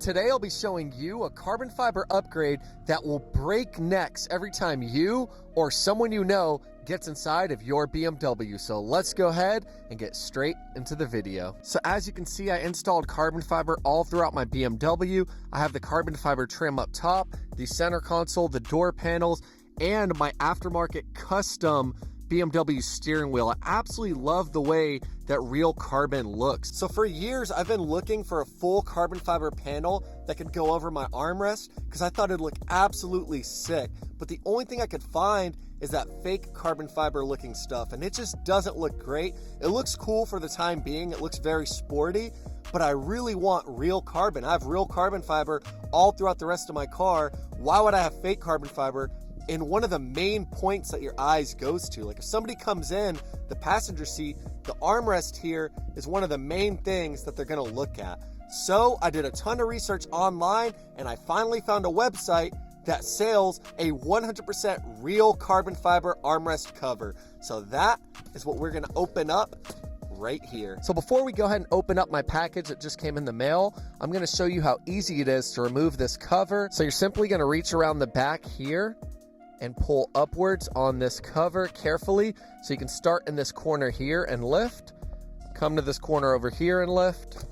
Today I'll be showing you a carbon fiber upgrade that will break necks every time you or someone you know gets inside of your BMW. So let's go ahead and get straight into the video. So as you can see, I installed carbon fiber all throughout my BMW. I have the carbon fiber trim up top, the center console, the door panels, and my aftermarket custom BMW steering wheel. I absolutely love the way that real carbon looks. So for years, I've been looking for a full carbon fiber panel that could go over my armrest because I thought it'd look absolutely sick. But the only thing I could find is that fake carbon fiber looking stuff, and it just doesn't look great. It looks cool for the time being. It looks very sporty, but I really want real carbon. I have real carbon fiber all throughout the rest of my car. Why would I have fake carbon fiber in one of the main points that your eyes goes to? Like if somebody comes in the passenger seat, the armrest here is one of the main things that they're gonna look at. So I did a ton of research online and I finally found a website that sells a 100% real carbon fiber armrest cover. So that is what we're gonna open up right here. So before we go ahead and open up my package that just came in the mail, I'm gonna show you how easy it is to remove this cover. So you're simply gonna reach around the back here and pull upwards on this cover carefully. So you can start in this corner here and lift, come to this corner over here and lift,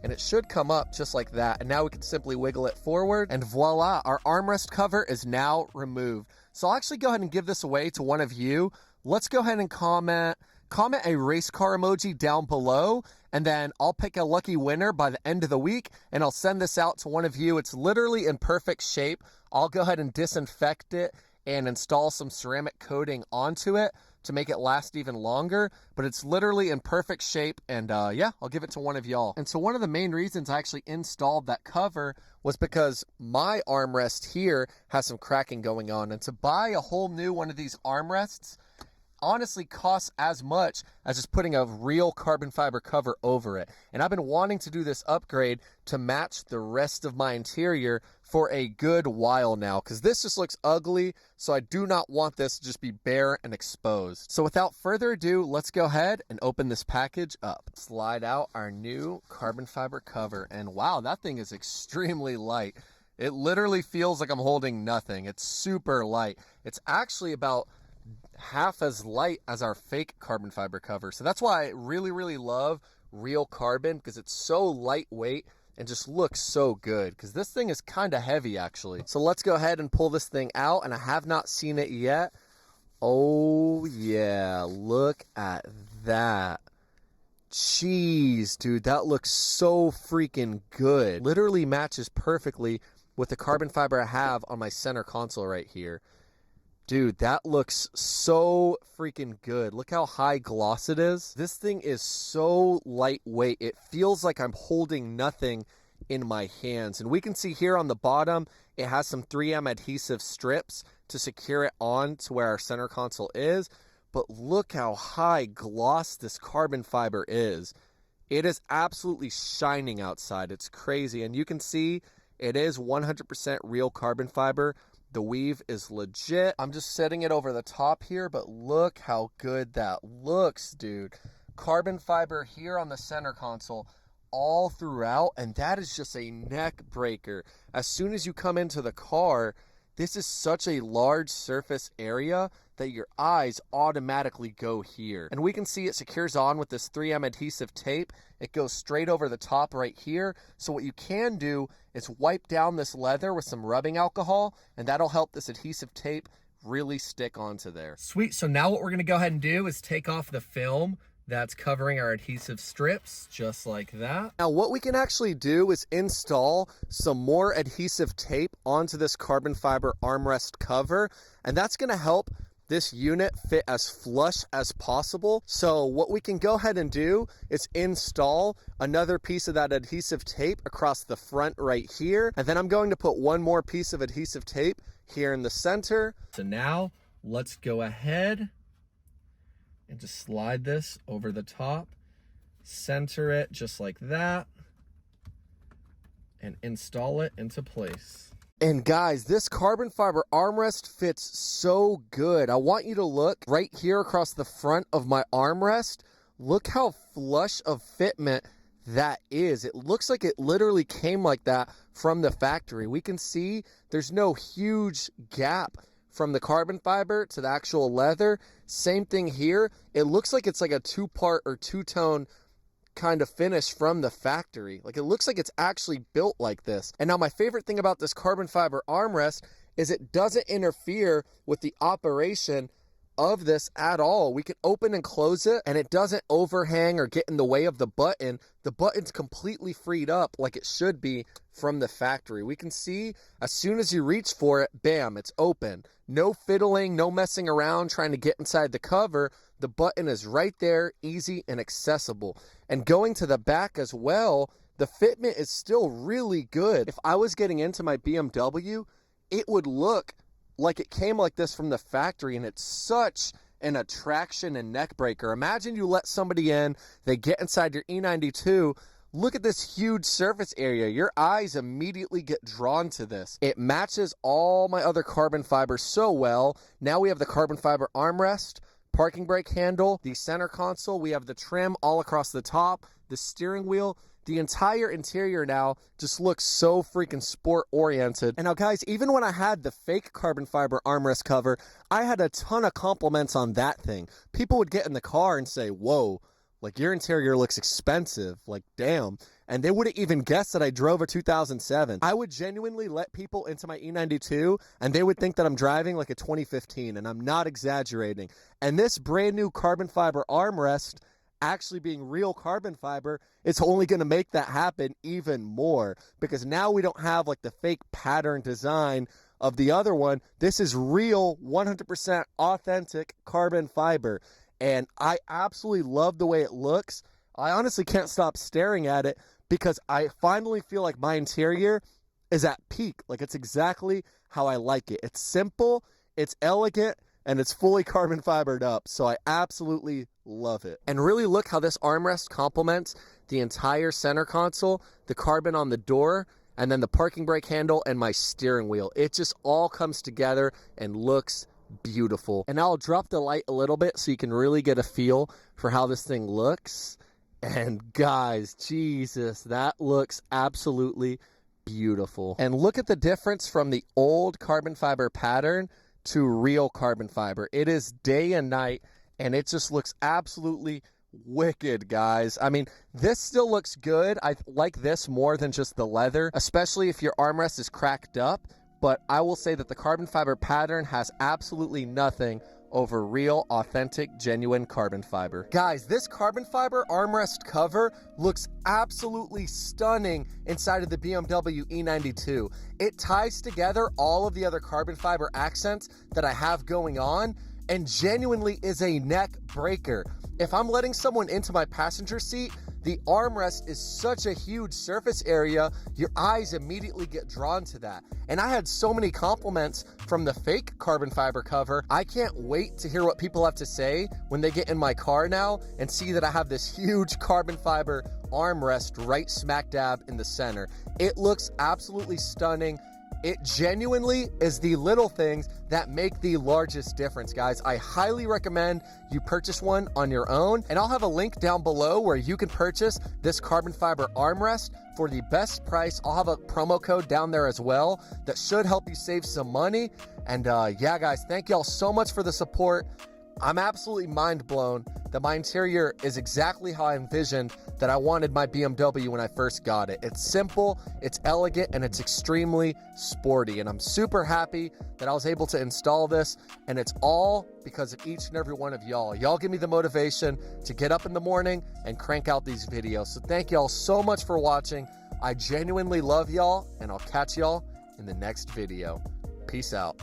and it should come up just like that. And now we can simply wiggle it forward, and voila, our armrest cover is now removed. So I'll actually go ahead and give this away to one of you. Let's go ahead and comment a race car emoji down below, and then I'll pick a lucky winner by the end of the week, and I'll send this out to one of you. It's literally in perfect shape. I'll go ahead and disinfect it and install some ceramic coating onto it to make it last even longer, but it's literally in perfect shape, and yeah, I'll give it to one of y'all. And so one of the main reasons I actually installed that cover was because my armrest here has some cracking going on, and to buy a whole new one of these armrests honestly costs as much as just putting a real carbon fiber cover over it. And I've been wanting to do this upgrade to match the rest of my interior for a good while now, because this just looks ugly, so I do not want this to just be bare and exposed. So without further ado, let's go ahead and open this package up. Slide out our new carbon fiber cover, and wow, that thing is extremely light. It literally feels like I'm holding nothing. It's super light. It's actually about half as light as our fake carbon fiber cover. So that's why I really love real carbon, because it's so lightweight and just looks so good, because this thing is kind of heavy actually. So let's go ahead and pull this thing out, and I have not seen it yet. Oh yeah, look at that. Jeez, dude, that looks so freaking good. Literally matches perfectly with the carbon fiber I have on my center console right here. Dude, that looks so freaking good. Look how high gloss it is. This thing is so lightweight. It feels like I'm holding nothing in my hands. And we can see here on the bottom, it has some 3M adhesive strips to secure it on to where our center console is. But look how high gloss this carbon fiber is. It is absolutely shining outside. It's crazy. And you can see it is 100% real carbon fiber. The weave is legit. I'm just setting it over the top here, but look how good that looks, dude. Carbon fiber here on the center console all throughout, and that is just a neck breaker. As soon as you come into the car, this is such a large surface area that your eyes automatically go here. And we can see it secures on with this 3M adhesive tape. It goes straight over the top right here. So what you can do is wipe down this leather with some rubbing alcohol, and that'll help this adhesive tape really stick onto there. Sweet, so now what we're gonna go ahead and do is take off the film that's covering our adhesive strips, just like that. Now what we can actually do is install some more adhesive tape onto this carbon fiber armrest cover, and that's gonna help this unit fit as flush as possible. So what we can go ahead and do is install another piece of that adhesive tape across the front right here, and then I'm going to put one more piece of adhesive tape here in the center. So now let's go ahead and just slide this over the top, center it just like that, and install it into place. And guys, this carbon fiber armrest fits so good. I want you to look right here across the front of my armrest. Look how flush of fitment that is. It looks like it literally came like that from the factory. We can see there's no huge gap from the carbon fiber to the actual leather. Same thing here. It looks like it's like a two-part or two-tone kind of finish from the factory. Like, it looks like it's actually built like this. And now my favorite thing about this carbon fiber armrest is it doesn't interfere with the operation of this at all. We can open and close it and it doesn't overhang or get in the way of the button. The button's completely freed up like it should be from the factory. We can see as soon as you reach for it, bam, it's open. No fiddling, no messing around trying to get inside the cover. The button is right there, easy and accessible. And going to the back as well, the fitment is still really good. If I was getting into my BMW, it would look like it came like this from the factory, and it's such an attraction and neck breaker. Imagine you let somebody in, they get inside your E92, look at this huge surface area. Your eyes immediately get drawn to this. It matches all my other carbon fibers so well. Now we have the carbon fiber armrest, parking brake handle, the center console, we have the trim all across the top, the steering wheel. The entire interior now just looks so freaking sport oriented. And now guys, even when I had the fake carbon fiber armrest cover, I had a ton of compliments on that thing. People would get in the car and say, whoa, like your interior looks expensive, like damn. And they wouldn't even guess that I drove a 2007. I would genuinely let people into my E92 and they would think that I'm driving like a 2015, and I'm not exaggerating. And this brand new carbon fiber armrest actually being real carbon fiber, it's only going to make that happen even more, because now we don't have like the fake pattern design of the other one. This is real 100% authentic carbon fiber, and I absolutely love the way it looks. I honestly can't stop staring at it because I finally feel like my interior is at peak. Like, it's exactly how I like it. It's simple, it's elegant, and it's fully carbon fibered up. So I absolutely love it. And really look how this armrest complements the entire center console, the carbon on the door, and then the parking brake handle and my steering wheel. It just all comes together and looks beautiful. And now I'll drop the light a little bit so you can really get a feel for how this thing looks. And guys, Jesus, that looks absolutely beautiful. And look at the difference from the old carbon fiber pattern to real carbon fiber. It is day and night, and it just looks absolutely wicked, guys. I mean, this still looks good. I like this more than just the leather, especially if your armrest is cracked up. But I will say that the carbon fiber pattern has absolutely nothing over real, authentic, genuine carbon fiber. Guys, this carbon fiber armrest cover looks absolutely stunning inside of the BMW E92. It ties together all of the other carbon fiber accents that I have going on and genuinely is a neck breaker. If I'm letting someone into my passenger seat, the armrest is such a huge surface area, your eyes immediately get drawn to that. And I had so many compliments from the fake carbon fiber cover. I can't wait to hear what people have to say when they get in my car now and see that I have this huge carbon fiber armrest right smack dab in the center. It looks absolutely stunning. It genuinely is the little things that make the largest difference, guys. I highly recommend you purchase one on your own, and I'll have a link down below where you can purchase this carbon fiber armrest for the best price. I'll have a promo code down there as well that should help you save some money. And yeah, guys, thank y'all so much for the support. I'm absolutely mind blown that my interior is exactly how I envisioned that I wanted my BMW when I first got it. It's simple, it's elegant, and it's extremely sporty. And I'm super happy that I was able to install this. And it's all because of each and every one of y'all. Y'all give me the motivation to get up in the morning and crank out these videos. So thank y'all so much for watching. I genuinely love y'all, and I'll catch y'all in the next video. Peace out.